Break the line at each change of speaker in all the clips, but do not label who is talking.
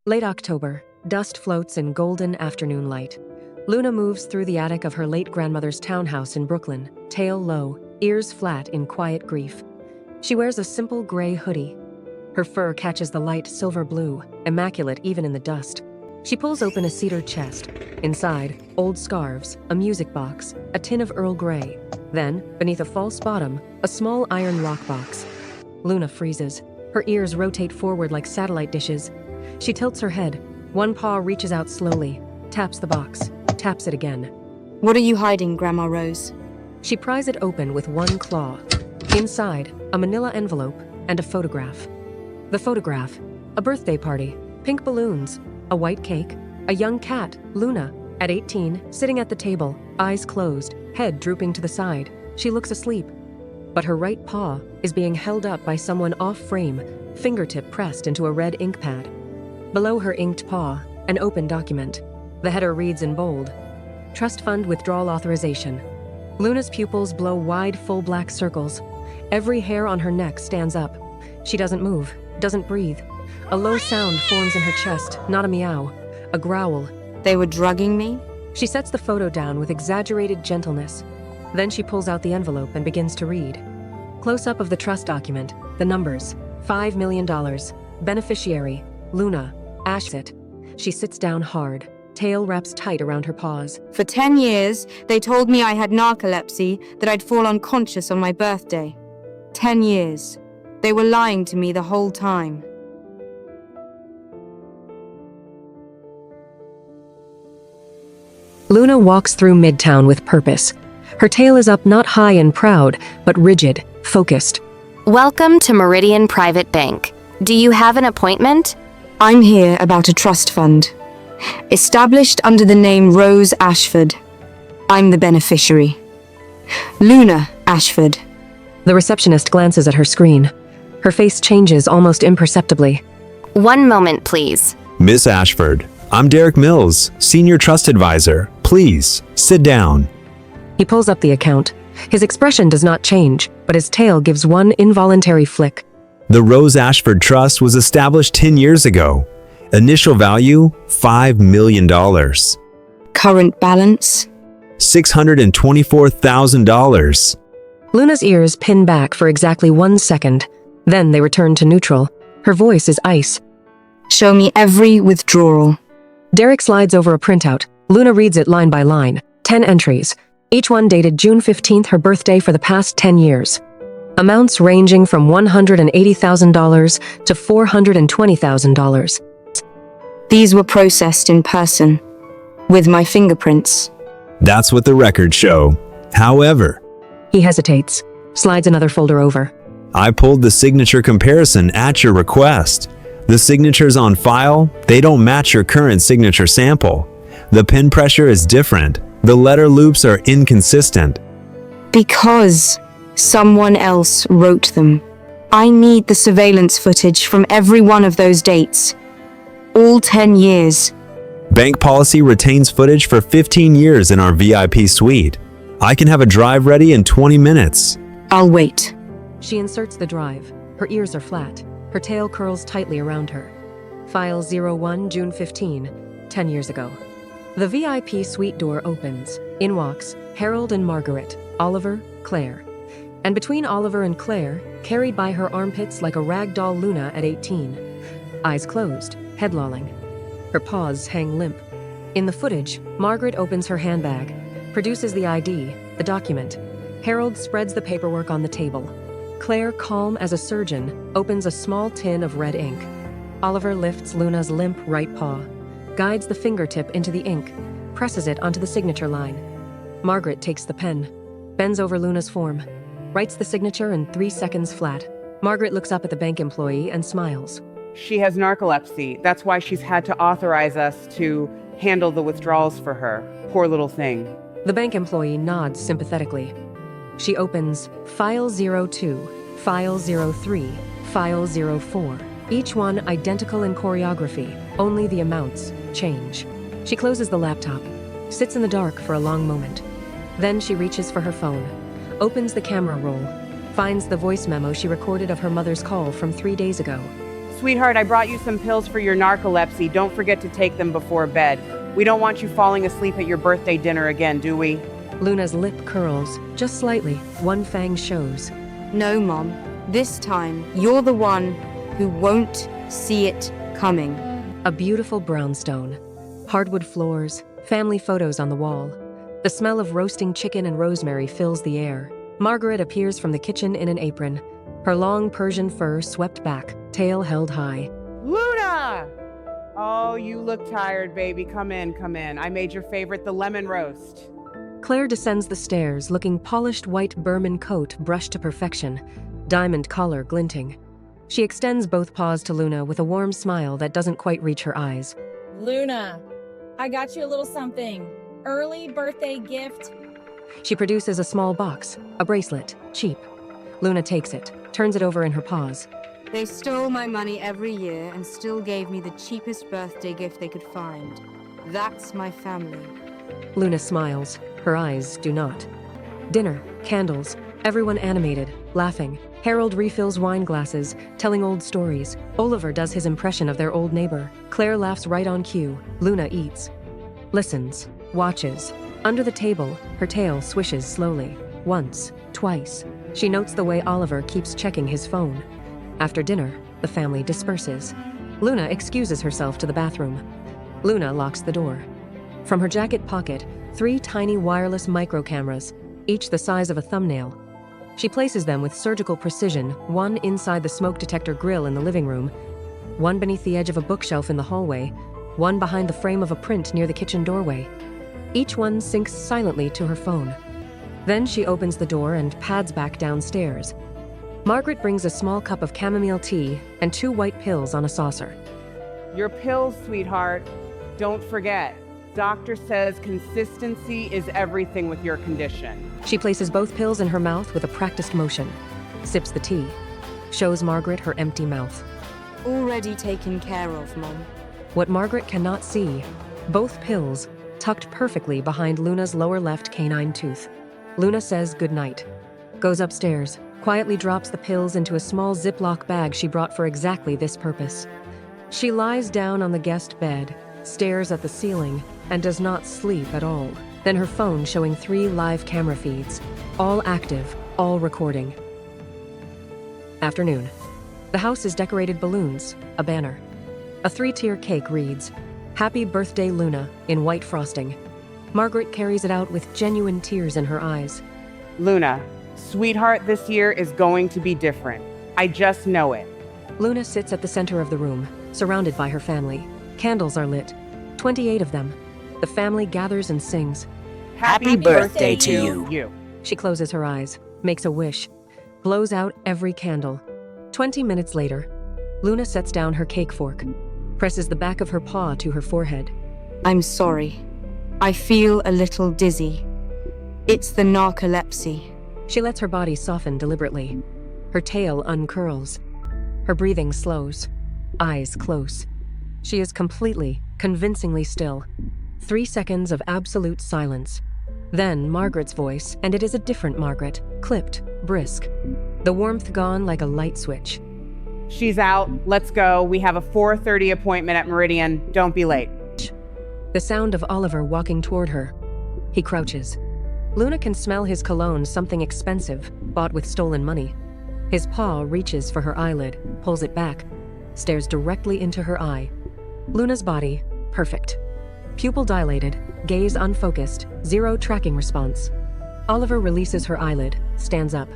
Late October, dust floats in golden afternoon light. Luna moves through the attic of her late grandmother's townhouse in Brooklyn, tail low, ears flat in quiet grief. She wears a simple gray hoodie. Her fur catches the light silver blue, immaculate even in the dust. She pulls open a cedar chest. Inside, old scarves, a music box, a tin of Earl Grey. Then, beneath a false bottom, a small iron lockbox. Luna freezes. Her ears rotate forward like satellite dishes. She tilts her head. One paw reaches out slowly, taps the box, taps it again.
What are you hiding, Grandma Rose?
She pries it open with one claw. Inside, a manila envelope and a photograph. The photograph, a birthday party, pink balloons, a white cake, a young cat, Luna, at 18, sitting at the table, eyes closed, head drooping to the side. She looks asleep. But her right paw is being held up by someone off-frame, fingertip pressed into a red ink pad. Below her inked paw, an open document. The header reads in bold, Trust Fund Withdrawal Authorization. Luna's pupils blow wide, full black circles. Every hair on her neck stands up. She doesn't move, doesn't breathe. A low sound forms in her chest, not a meow, a growl.
They were drugging me?
She sets the photo down with exaggerated gentleness. Then she pulls out the envelope and begins to read. Close-up of the trust document, the numbers, $5 million, beneficiary, Luna, Ashit. She sits down hard, tail wraps tight around her paws.
For 10 years, they told me I had narcolepsy, that I'd fall unconscious on my birthday. 10 years. They were lying to me the whole time.
Luna walks through Midtown with purpose. Her tail is up not high and proud, but rigid, focused.
Welcome to Meridian Private Bank. Do you have an appointment?
I'm here about a trust fund. Established under the name Rose Ashford. I'm the beneficiary. Luna Ashford.
The receptionist glances at her screen. Her face changes almost imperceptibly.
One moment, please.
Miss Ashford, I'm Derek Mills, Senior Trust Advisor. Please, sit down.
He pulls up the account. His expression does not change, but his tail gives one involuntary flick.
The Rose Ashford Trust was established 10 years ago. Initial value, $5 million.
Current balance?
$624,000.
Luna's ears pin back for exactly 1 second. Then they return to neutral. Her voice is ice.
Show me every withdrawal.
Derek slides over a printout. Luna reads it line by line. 10 entries. Each one dated June 15th, her birthday for the past 10 years. Amounts ranging from $180,000 to $420,000.
These were processed in person, with my fingerprints.
That's what the records show. However,
He hesitates, slides another folder over.
I pulled the signature comparison at your request. The signatures on file, they don't match your current signature sample. The pen pressure is different. The letter loops are inconsistent.
Because someone else wrote them. I need the surveillance footage from every one of those dates. All 10 years.
Bank policy retains footage for 15 years in our VIP suite. I can have a drive ready in 20 minutes.
I'll wait.
She inserts the drive. Her ears are flat. Her tail curls tightly around her. File 01, June 15, 10 years ago. The VIP suite door opens. In walks Harold and Margaret, Oliver, Claire. And between Oliver and Claire, carried by her armpits like a rag doll Luna at 18. Eyes closed, head lolling. Her paws hang limp. In the footage, Margaret opens her handbag, produces the ID, the document. Harold spreads the paperwork on the table. Claire, calm as a surgeon, opens a small tin of red ink. Oliver lifts Luna's limp right paw, guides the fingertip into the ink, presses it onto the signature line. Margaret takes the pen, bends over Luna's form, writes the signature in 3 seconds flat. Margaret looks up at the bank employee and smiles.
She has narcolepsy. That's why she's had to authorize us to handle the withdrawals for her. Poor little thing.
The bank employee nods sympathetically. She opens File 02, File 03, File 04. Each one identical in choreography, only the amounts change. She closes the laptop, sits in the dark for a long moment. Then she reaches for her phone, opens the camera roll, finds the voice memo she recorded of her mother's call from 3 days ago.
Sweetheart, I brought you some pills for your narcolepsy. Don't forget to take them before bed. We don't want you falling asleep at your birthday dinner again, do we?
Luna's lip curls, just slightly. One fang shows.
No, Mom. This time, you're the one who won't see it coming.
A beautiful brownstone. Hardwood floors, family photos on the wall. The smell of roasting chicken and rosemary fills the air. Margaret appears from the kitchen in an apron, her long Persian fur swept back, tail held high.
Luna! Oh, you look tired, baby. Come in, come in. I made your favorite, the lemon roast.
Claire descends the stairs, looking polished white Burman coat brushed to perfection, diamond collar glinting. She extends both paws to Luna with a warm smile that doesn't quite reach her eyes.
Luna, I got you a little something. Early birthday gift.
She produces a small box, a bracelet, cheap. Luna takes it, turns it over in her paws.
They stole my money every year and still gave me the cheapest birthday gift they could find. That's my family.
Luna smiles, her eyes do not. Dinner, candles, everyone animated, laughing. Harold refills wine glasses, telling old stories. Oliver does his impression of their old neighbor. Claire laughs right on cue. Luna eats. Listens, watches. Under the table, her tail swishes slowly. Once, twice. She notes the way Oliver keeps checking his phone. After dinner, the family disperses. Luna excuses herself to the bathroom. Luna locks the door. From her jacket pocket, 3 tiny wireless micro cameras, each the size of a thumbnail. She places them with surgical precision, one inside the smoke detector grill in the living room, one beneath the edge of a bookshelf in the hallway, one behind the frame of a print near the kitchen doorway. Each one syncs silently to her phone. Then she opens the door and pads back downstairs. Margaret brings a small cup of chamomile tea and 2 white pills on a saucer.
Your pills, sweetheart. Don't forget. Doctor says consistency is everything with your condition.
She places both pills in her mouth with a practiced motion. Sips the tea. Shows Margaret her empty mouth.
Already taken care of, Mom.
What Margaret cannot see, both pills tucked perfectly behind Luna's lower left canine tooth. Luna says goodnight. Goes upstairs, quietly drops the pills into a small Ziploc bag she brought for exactly this purpose. She lies down on the guest bed, stares at the ceiling, and does not sleep at all. Then her phone showing 3 live camera feeds, all active, all recording. Afternoon. The house is decorated balloons, a banner. A 3-tier cake reads, "Happy Birthday Luna," in white frosting. Margaret carries it out with genuine tears in her eyes.
Luna, sweetheart, this year is going to be different. I just know it.
Luna sits at the center of the room, surrounded by her family. Candles are lit, 28 of them. The family gathers and sings.
Happy
birthday
to you.
She closes her eyes, makes a wish, blows out every candle. 20 minutes later, Luna sets down her cake fork, presses the back of her paw to her forehead.
I'm sorry. I feel a little dizzy. It's the narcolepsy.
She lets her body soften deliberately. Her tail uncurls. Her breathing slows. Eyes close. She is completely, convincingly still. 3 seconds of absolute silence. Then Margaret's voice, and it is a different Margaret, clipped, brisk. The warmth gone like a light switch.
She's out. Let's go. We have a 4:30 appointment at Meridian. Don't be late.
The sound of Oliver walking toward her. He crouches. Luna can smell his cologne, something expensive, bought with stolen money. His paw reaches for her eyelid, pulls it back, stares directly into her eye. Luna's body, perfect. Pupil dilated, gaze unfocused, 0 tracking response. Oliver releases her eyelid, stands up.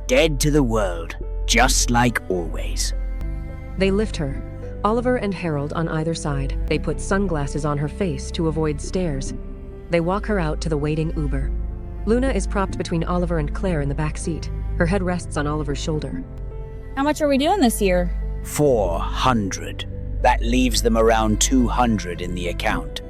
Dead to the world, just like always.
They lift her. Oliver and Harold on either side. They put sunglasses on her face to avoid stares. They walk her out to the waiting Uber. Luna is propped between Oliver and Claire in the back seat. Her head rests on Oliver's shoulder.
How much are we doing this year?
400. That leaves them around 200 in the account.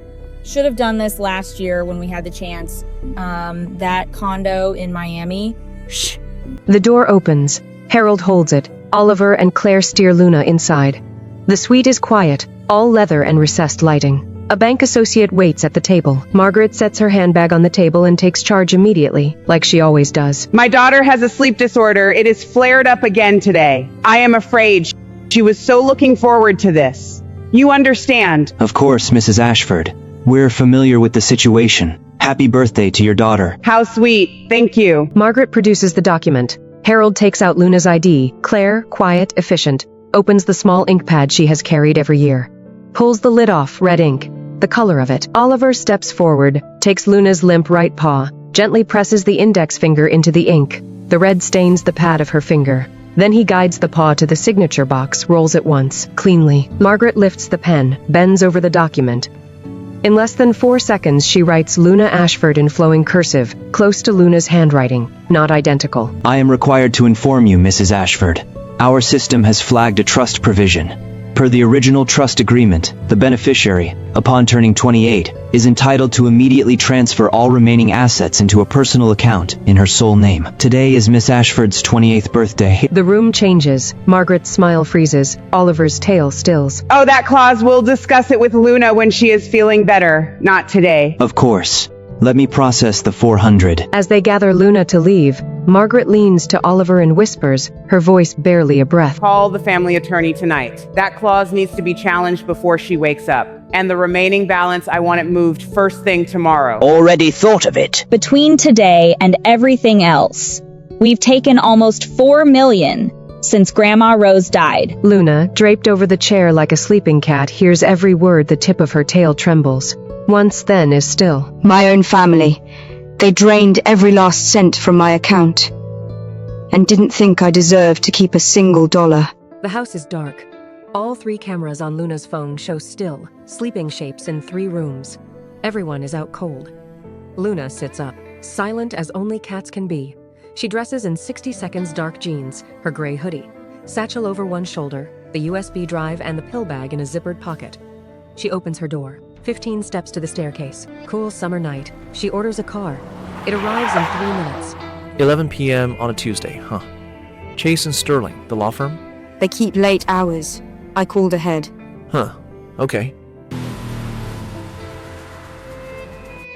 Should have done this last year when we had the chance. That condo in Miami.
Shh.
The door opens. Harold holds it. Oliver and Claire steer Luna inside. The suite is quiet, all leather and recessed lighting. A bank associate waits at the table. Margaret sets her handbag on the table and takes charge immediately, like she always does.
My daughter has a sleep disorder. It is flared up again today. I am afraid. She was so looking forward to this. You understand.
Of course, Mrs. Ashford. We're familiar with the situation. Happy birthday to your daughter.
How sweet. Thank you.
Margaret produces the document. Harold takes out Luna's ID. Claire, quiet, efficient, opens the small ink pad she has carried every year. Pulls the lid off, red ink. The color of it. Oliver steps forward, takes Luna's limp right paw, gently presses the index finger into the ink. The red stains the pad of her finger. Then he guides the paw to the signature box, rolls it once, cleanly. Margaret lifts the pen, bends over the document. In less than 4 seconds, she writes Luna Ashford in flowing cursive, close to Luna's handwriting, not identical.
I am required to inform you, Mrs. Ashford. Our system has flagged a trust provision. Per the original trust agreement, the beneficiary, upon turning 28, is entitled to immediately transfer all remaining assets into a personal account in her sole name. Today is Miss Ashford's 28th birthday.
The room changes. Margaret's smile freezes. Oliver's tail stills.
Oh, that clause, we'll discuss it with Luna when she is feeling better. Not today.
Of course. Let me process the 400.
As they gather Luna to leave, Margaret leans to Oliver and whispers, her voice barely a breath.
Call the family attorney tonight. That clause needs to be challenged before she wakes up. And the remaining balance, I want it moved first thing tomorrow.
Already thought of it.
Between today and everything else, we've taken almost $4 million since Grandma Rose died.
Luna, draped over the chair like a sleeping cat, hears every word. The tip of her tail trembles. Once then is still.
My own family. They drained every last cent from my account. And didn't think I deserved to keep a single dollar.
The house is dark. All 3 cameras on Luna's phone show still, sleeping shapes in 3 rooms. Everyone is out cold. Luna sits up, silent as only cats can be. She dresses in 60 seconds dark jeans, her gray hoodie, satchel over one shoulder, the USB drive and the pill bag in a zippered pocket. She opens her door. 15 steps to the staircase. Cool summer night. She orders a car. It arrives in 3 minutes.
11 p.m. on a Tuesday, huh? Chase and Sterling, the law firm?
They keep late hours. I called ahead.
Huh. Okay.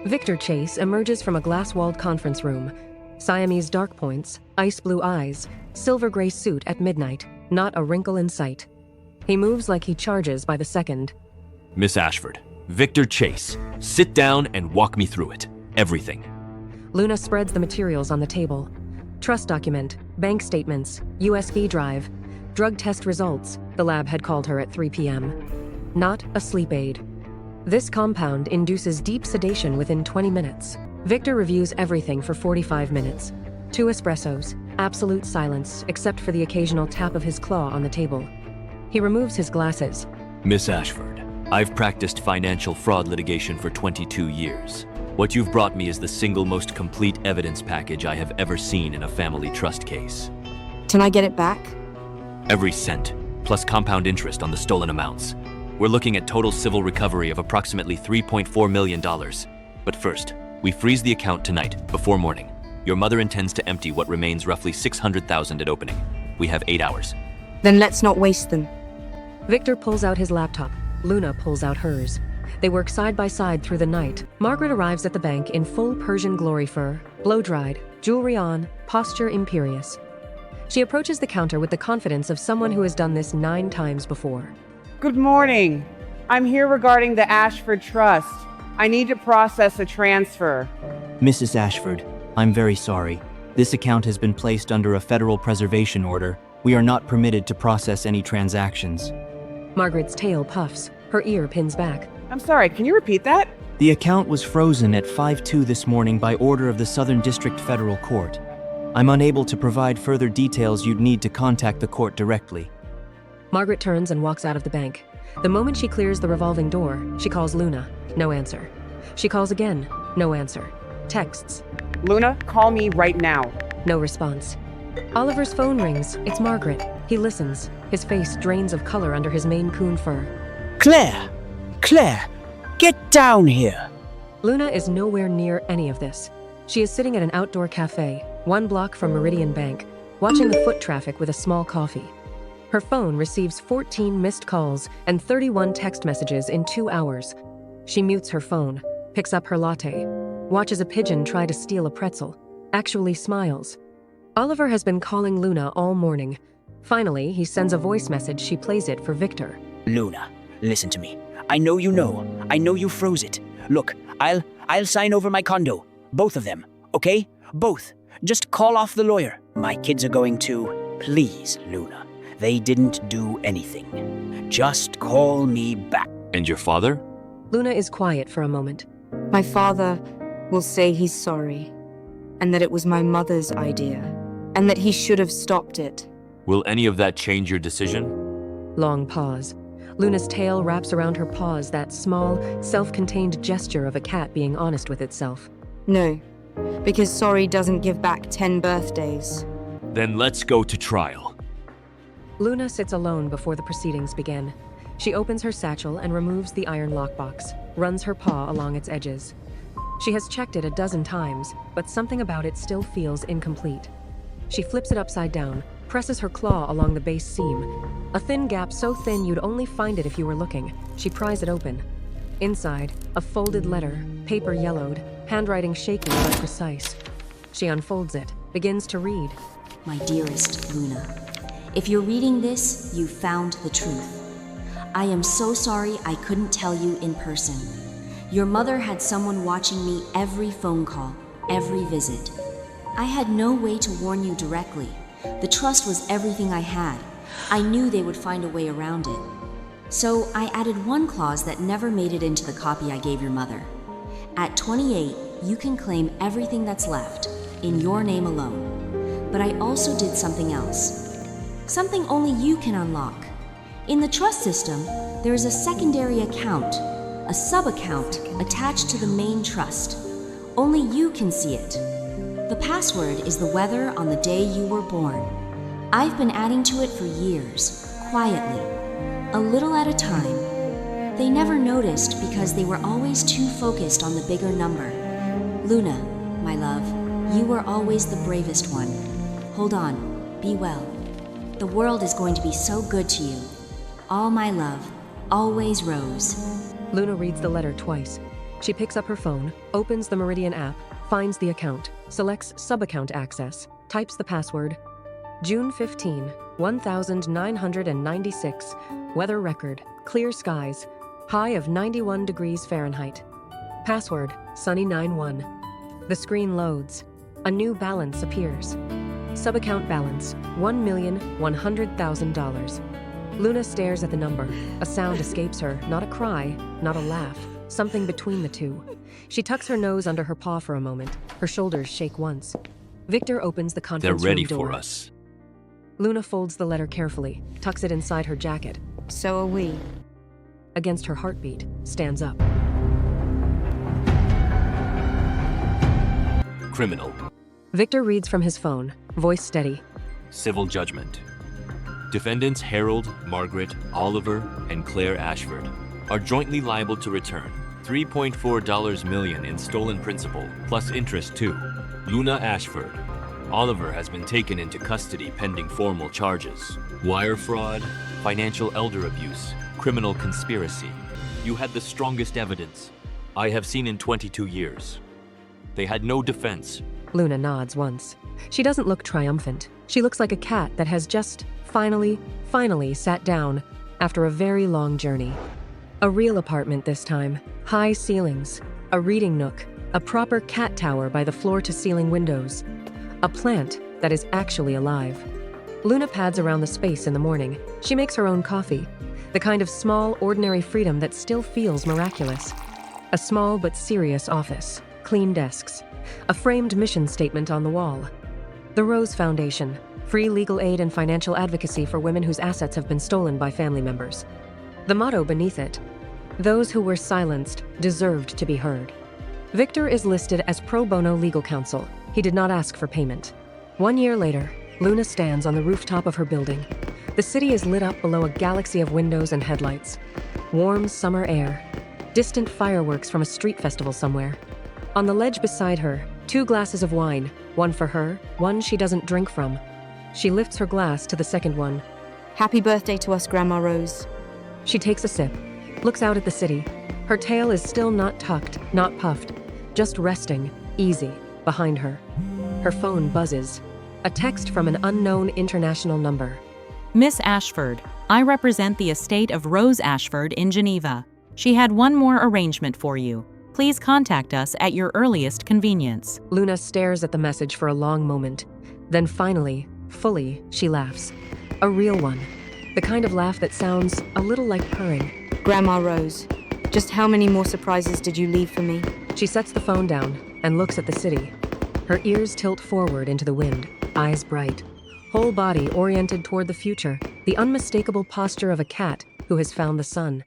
Victor Chase emerges from a glass-walled conference room. Siamese dark points, ice blue eyes, silver gray suit at midnight, not a wrinkle in sight. He moves like he charges by the second.
Miss Ashford, Victor Chase, sit down and walk me through it. Everything.
Luna spreads the materials on the table. Trust document, bank statements, USB drive, drug test results. The lab had called her at 3 p.m. Not a sleep aid. This compound induces deep sedation within 20 minutes. Victor reviews everything for 45 minutes. 2 espressos, absolute silence except for the occasional tap of his claw on the table. He removes his glasses.
Miss Ashford, I've practiced financial fraud litigation for 22 years. What you've brought me is the single most complete evidence package I have ever seen in a family trust case.
Can I get it back?
Every cent, plus compound interest on the stolen amounts. We're looking at total civil recovery of approximately $3.4 million. But first, we freeze the account tonight, before morning. Your mother intends to empty what remains roughly $600,000 at opening. We have 8 hours.
Then let's not waste them.
Victor pulls out his laptop. Luna pulls out hers. They work side by side through the night. Margaret arrives at the bank in full Persian glory fur, blow-dried, jewelry on, posture imperious. She approaches the counter with the confidence of someone who has done this 9 times before.
Good morning. I'm here regarding the Ashford Trust. I need to process a transfer.
Mrs. Ashford, I'm very sorry. This account has been placed under a federal preservation order. We are not permitted to process any transactions.
Margaret's tail puffs. Her ear pins back.
I'm sorry, can you repeat that?
The account was frozen at 5/2 this morning by order of the Southern District Federal Court. I'm unable to provide further details. You'd need to contact the court directly.
Margaret turns and walks out of the bank. The moment she clears the revolving door, she calls Luna. No answer. She calls again. No answer. Texts.
Luna, call me right now.
No response. Oliver's phone rings. It's Margaret. He listens. His face drains of color under his Maine Coon fur.
Claire! Claire! Get down here!
Luna is nowhere near any of this. She is sitting at an outdoor cafe, 1 block from Meridian Bank, watching the foot traffic with a small coffee. Her phone receives 14 missed calls and 31 text messages in 2 hours. She mutes her phone, picks up her latte, watches a pigeon try to steal a pretzel, actually smiles. Oliver has been calling Luna all morning. Finally, he sends a voice message. She plays it for Victor.
Luna, listen to me. I know you know. I know you froze it. Look, I'll sign over my condo. Both of them, okay? Both. Just call off the lawyer. My kids are going to. Please, Luna. They didn't do anything. Just call me back.
And your father?
Luna is quiet for a moment.
My father will say he's sorry, and that it was my mother's idea, and that he should have stopped it.
Will any of that change your decision?
Long pause. Luna's tail wraps around her paws, that small, self-contained gesture of a cat being honest with itself.
No, because sorry doesn't give back 10 birthdays.
Then let's go to trial.
Luna sits alone before the proceedings begin. She opens her satchel and removes the iron lockbox, runs her paw along its edges. She has checked it a dozen times, but something about it still feels incomplete. She flips it upside down, presses her claw along the base seam. A thin gap so thin you'd only find it if you were looking. She pries it open. Inside, a folded letter, paper yellowed, handwriting shaky but precise. She unfolds it, begins to read.
My dearest Luna, if you're reading this, you found the truth. I am so sorry I couldn't tell you in person. Your mother had someone watching me every phone call, every visit. I had no way to warn you directly. The trust was everything I had. I knew they would find a way around it. So I added one clause that never made it into the copy I gave your mother. At 28, you can claim everything that's left, in your name alone. But I also did something else. Something only you can unlock. In the trust system, there is a secondary account, a sub-account attached to the main trust. Only you can see it. The password is the weather on the day you were born. I've been adding to it for years, quietly, a little at a time. They never noticed because they were always too focused on the bigger number. Luna, my love, you were always the bravest one. Hold on, be well. The world is going to be so good to you. All my love, always Rose.
Luna reads the letter twice. She picks up her phone, opens the Meridian app, finds the account, selects sub-account access, types the password. June 15, 1996. Weather record, clear skies, high of 91 degrees Fahrenheit. Password, sunny91. The screen loads. A new balance appears. Sub-account balance, $1,100,000. Luna stares at the number. A sound escapes her, not a cry, not a laugh, something between the two. She tucks her nose under her paw for a moment. Her shoulders shake once. Victor opens the conference
They're ready
room door.
for us.
Luna folds the letter carefully, tucks it inside her jacket.
So are we.
Against her heartbeat, stands up.
Criminal.
Victor reads from his phone, voice steady.
Civil judgment. Defendants Harold, Margaret, Oliver, and Claire Ashford are jointly liable to return $3.4 million in stolen principal, plus interest too. Luna Ashford. Oliver has been taken into custody pending formal charges. Wire fraud, financial elder abuse, criminal conspiracy. You had the strongest evidence I have seen in 22 years. They had no defense.
Luna nods once. She doesn't look triumphant. She looks like a cat that has just finally sat down after a very long journey. A real apartment this time. High ceilings, a reading nook, a proper cat tower by the floor-to-ceiling windows. A plant that is actually alive. Luna pads around the space in the morning. She makes her own coffee. The kind of small, ordinary freedom that still feels miraculous. A small but serious office. Clean desks. A framed mission statement on the wall. The Rose Foundation. Free legal aid and financial advocacy for women whose assets have been stolen by family members. The motto beneath it. Those who were silenced deserved to be heard. Victor is listed as pro bono legal counsel. He did not ask for payment. 1 year later, Luna stands on the rooftop of her building. The city is lit up below a galaxy of windows and headlights. Warm summer air. Distant fireworks from a street festival somewhere. On the ledge beside her, 2 glasses of wine, one for her, one she doesn't drink from. She lifts her glass to the second one.
Happy birthday to us, Grandma Rose.
She takes a sip, looks out at the city. Her tail is still not tucked, not puffed, just resting, easy, behind her. Her phone buzzes. A text from an unknown international number.
Miss Ashford, I represent the estate of Rose Ashford in Geneva. She had one more arrangement for you. Please contact us at your earliest convenience.
Luna stares at the message for a long moment. Then finally, fully, she laughs. A real one. The kind of laugh that sounds a little like purring.
Grandma Rose, just how many more surprises did you leave for me?
She sets the phone down and looks at the city. Her ears tilt forward into the wind, eyes bright. Whole body oriented toward the future, the unmistakable posture of a cat who has found the sun.